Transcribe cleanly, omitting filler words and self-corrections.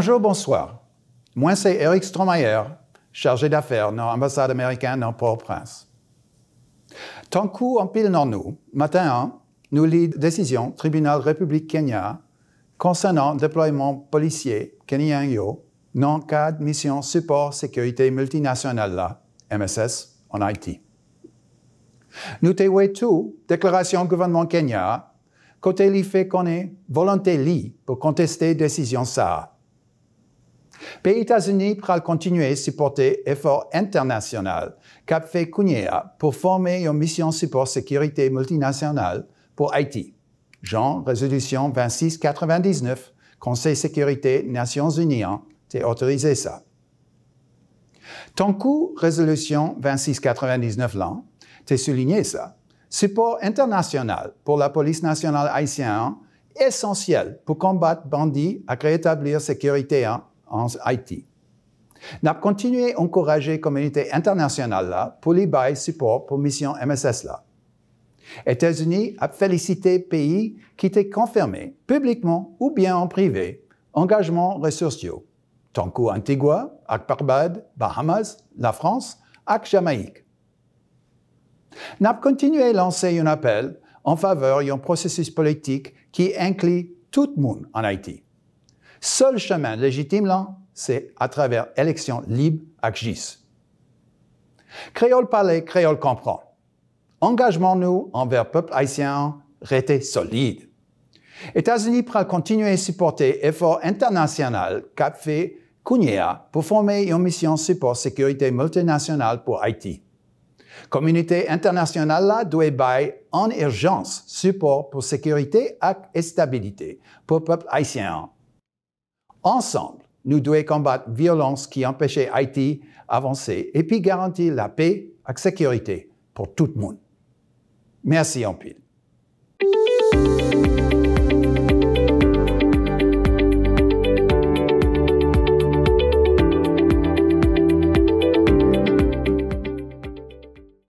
Bonjour, bonsoir. Moi, c'est Eric Strohmayer, chargé d'affaires dans l'ambassade américaine dans Port-au-Prince. Tant coup en pile non nous, matin, nous lit décision tribunal République Kenya concernant déploiement policier kenyan dans le cadre mission support sécurité multinationale là, MSS, en Haïti. Nous t'avons tout, déclaration gouvernement Kenya, côté li fait qu'on est volonté li pour contester décision ça. Les États-Unis pourront continuer à supporter effort international qu'a fait Kounia pour former une mission support sécurité multinationale pour Haïti. Genre, résolution 2699, Conseil sécurité Nations Unies, t'es autorisé ça. Tant coup, résolution 2699 là, t'es souligné ça. Support international pour la police nationale haïtienne, essentiel pour combattre bandits et rétablir sécurité en Haïti. Nous avons continué à encourager la communauté internationale là, pour les bails support pour mission MSS là. Les États-Unis ont félicité pays qui étaient confirmés, publiquement ou bien en privé, engagement ressources, tant qu'Antigua, Barbade, Bahamas, la France et Jamaïque. Nous avons continué à lancer un appel en faveur d'un processus politique qui inclut tout le monde en Haïti. Seul chemin légitime là, c'est à travers élections libres et justes. Créole parle, créole comprend. Engagement nous envers le peuple haïtien restait solide. Les États-Unis pourront continuer à supporter l'effort international qu'a fait Kounia pour former une mission support sécurité multinationale pour Haïti. La communauté internationale là doit bailler en urgence support pour sécurité et stabilité pour le peuple haïtien. Ensemble, nous devons combattre la violence qui empêche Haïti d'avancer et puis garantir la paix et la sécurité pour tout le monde. Merci en pile.